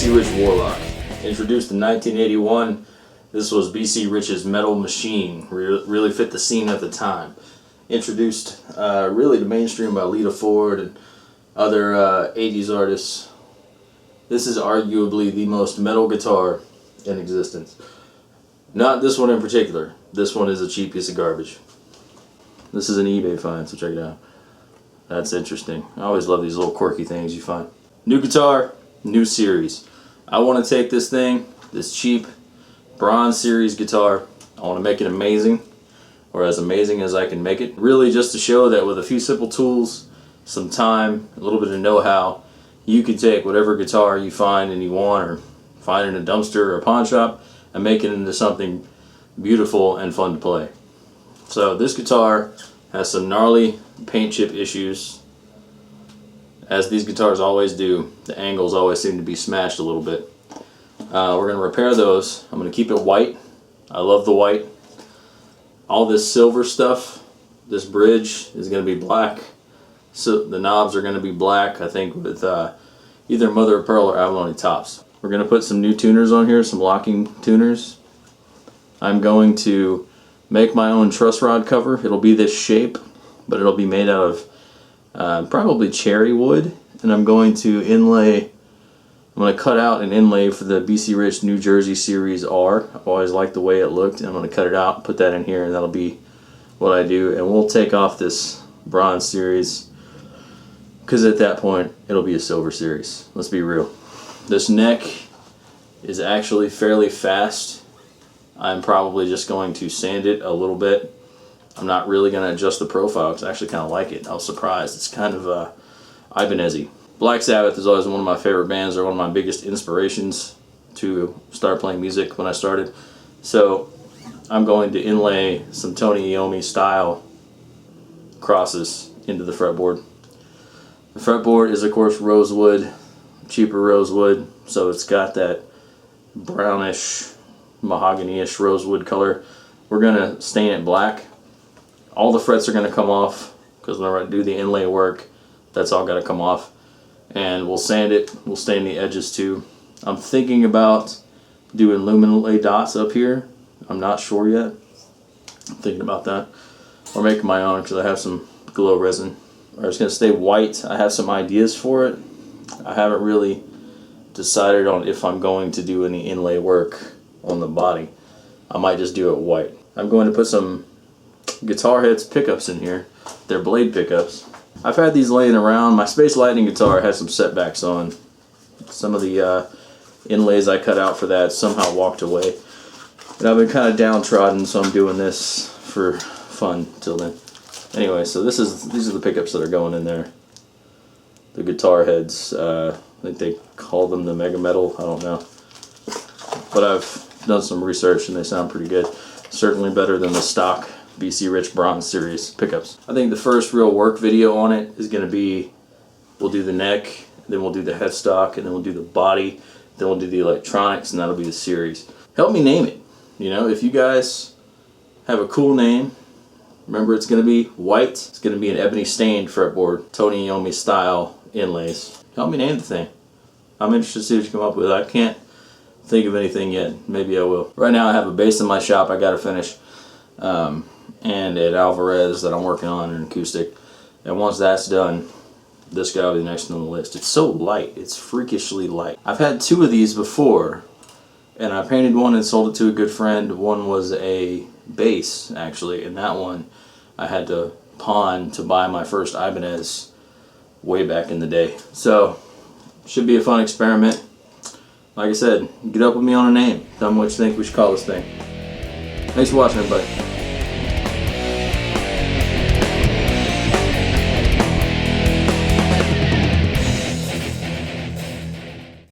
BC Rich Warlock. Introduced in 1981, this was BC Rich's metal machine. Really fit the scene at the time. Introduced really to mainstream by Lita Ford and other 80s artists. This is arguably the most metal guitar in existence. Not this one in particular. This one is a cheap piece of garbage. This is an eBay find, so check it out. That's interesting. I always love these little quirky things you find. New guitar, new series. I want to take this thing, this cheap bronze series guitar, I want to make it amazing, or as amazing as I can make it. Really just to show that with a few simple tools, some time, a little bit of know-how, you can take whatever guitar you find and you want, or find in a dumpster or a pawn shop, and make it into something beautiful and fun to play. So this guitar has some gnarly paint chip issues. As these guitars always do, the angles always seem to be smashed a little bit. We're going to repair those. I'm going to keep it white. I love the white. All this silver stuff, this bridge is going to be black. So the knobs are going to be black, I think, with either mother of pearl or abalone tops. We're going to put some new tuners on here, some locking tuners. I'm going to make my own truss rod cover. It'll be this shape, but it'll be made out of probably cherry wood, and I'm going to cut out an inlay for the BC Rich New Jersey Series R. I've always liked the way it looked, and I'm going to cut it out, put that in here, and that'll be what I do. And we'll take off this bronze series, because at that point it'll be a silver series. Let's be real. This neck is actually fairly fast. I'm probably just going to sand it a little bit. I'm not really going to adjust the profile because I actually kind of like it. I was surprised. It's kind of Ibanez-y. Black Sabbath is always one of my favorite bands. They're one of my biggest inspirations to start playing music when I started. So I'm going to inlay some Tony Iommi style crosses into the fretboard. The fretboard is of course rosewood, cheaper rosewood, so it's got that brownish, mahogany-ish rosewood color. We're going to stain it black. All the frets are going to come off because when I do the inlay work, that's all got to come off. And we'll sand it, we'll stain the edges too. I'm thinking about doing luminous dots up here. I'm not sure yet. I'm thinking about that. Or making my own because I have some glow resin. It's going to stay white. I have some ideas for it. I haven't really decided on if I'm going to do any inlay work on the body. I might just do it white. I'm going to put some Guitar Heads pickups in here. They're blade pickups. I've had these laying around. My Space Lightning guitar has some setbacks on. Some of the inlays I cut out for that somehow walked away. And I've been kind of downtrodden, so I'm doing this for fun till then. Anyway, so these are the pickups that are going in there. The Guitar Heads, I think they call them the Mega Metal, I don't know. But I've done some research and they sound pretty good. Certainly better than the stock BC Rich Bronze Series pickups. I think the first real work video on it is going to be, we'll do the neck, then we'll do the headstock, and then we'll do the body, then we'll do the electronics, and that'll be the series. Help me name it. You know, if you guys have a cool name, remember it's going to be white, it's going to be an ebony stained fretboard, Tony Iommi style inlays. Help me name the thing. I'm interested to see what you come up with. I can't think of anything yet. Maybe I will. Right now I have a bass in my shop I got to finish. And at Alvarez that I'm working on, an acoustic. And once that's done, this guy will be next on the list. It's so light. It's freakishly light. I've had two of these before, and I painted one and sold it to a good friend. One was a bass, actually, and that one I had to pawn to buy my first Ibanez way back in the day. So, should be a fun experiment. Like I said, get up with me on a name. Tell me what you think we should call this thing. Thanks for watching, everybody.